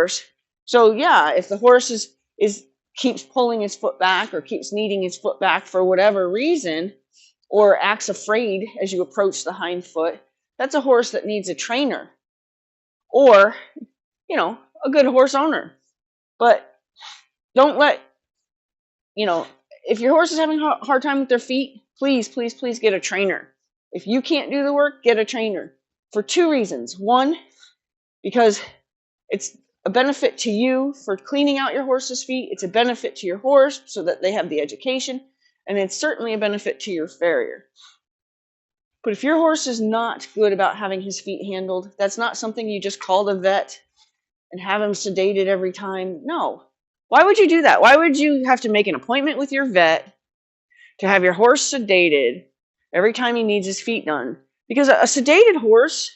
horse. So yeah, if the horse keeps pulling his foot back or keeps kneading his foot back for whatever reason, or acts afraid as you approach the hind foot, that's a horse that needs a trainer or, a good horse owner. But don't let, if your horse is having a hard time with their feet, please, please, please get a trainer. If you can't do the work, get a trainer for 2 reasons. One, because it's a benefit to you for cleaning out your horse's feet. It's a benefit to your horse so that they have the education. And it's certainly a benefit to your farrier. But if your horse is not good about having his feet handled, that's not something you just call the vet and have him sedated every time. No. Why would you do that? Why would you have to make an appointment with your vet to have your horse sedated every time he needs his feet done? Because a sedated horse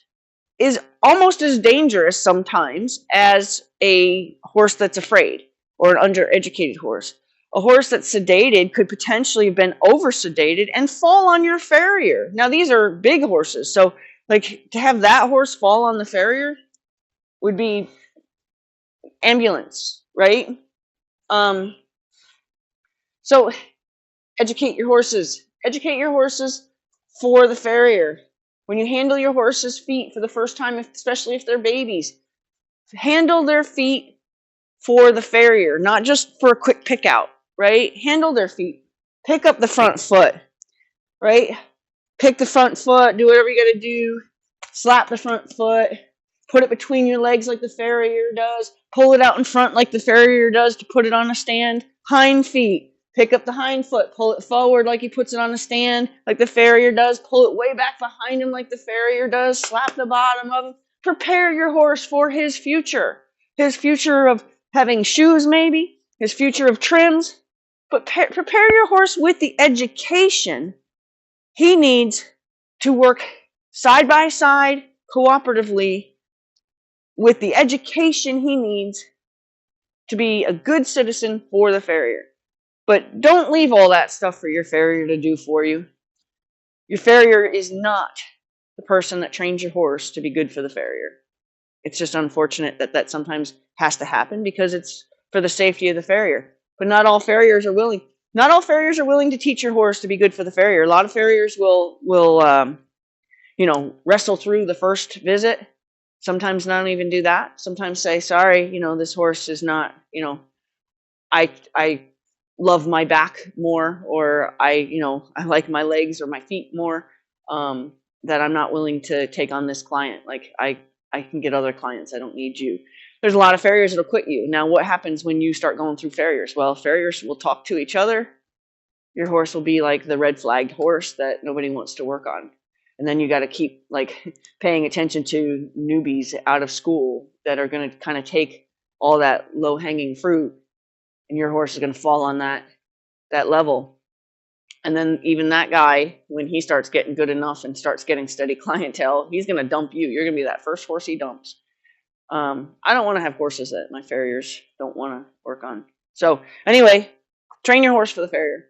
is almost as dangerous sometimes as a horse that's afraid or an undereducated horse. A horse that's sedated could potentially have been over-sedated and fall on your farrier. Now, these are big horses, so to have that horse fall on the farrier would be ambulance, right? So educate your horses. Educate your horses for the farrier. When you handle your horse's feet for the first time, especially if they're babies, handle their feet for the farrier, not just for a quick pick out, right? Handle their feet. Pick up the front foot, right? Pick the front foot, do whatever you got to do. Slap the front foot. Put it between your legs like the farrier does. Pull it out in front like the farrier does to put it on a stand. Hind feet. Pick up the hind foot. Pull it forward like he puts it on a stand like the farrier does. Pull it way back behind him like the farrier does. Slap the bottom of him. Prepare your horse for his future. His future of having shoes maybe. His future of trims. But prepare your horse with the education he needs to work side by side, cooperatively, with the education he needs to be a good citizen for the farrier. But don't leave all that stuff for your farrier to do for you. Your farrier is not the person that trains your horse to be good for the farrier. It's just unfortunate that sometimes has to happen because it's for the safety of the farrier. But not all farriers are willing. Not all farriers are willing to teach your horse to be good for the farrier. A lot of farriers will wrestle through the first visit. Sometimes not even do that. Sometimes say, sorry, this horse is not, I love my back more, or I like my legs or my feet more, that I'm not willing to take on this client. Like I can get other clients. I don't need you. There's a lot of farriers that'll quit you. Now, what happens when you start going through farriers? Well, farriers will talk to each other. Your horse will be like the red flagged horse that nobody wants to work on. And then you got to keep paying attention to newbies out of school that are going to kind of take all that low hanging fruit, and your horse is going to fall on that level. And then even that guy, when he starts getting good enough and starts getting steady clientele, he's going to dump you. You're going to be that first horse he dumps. I don't want to have horses that my farriers don't want to work on. So anyway, train your horse for the farrier.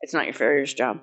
It's not your farrier's job.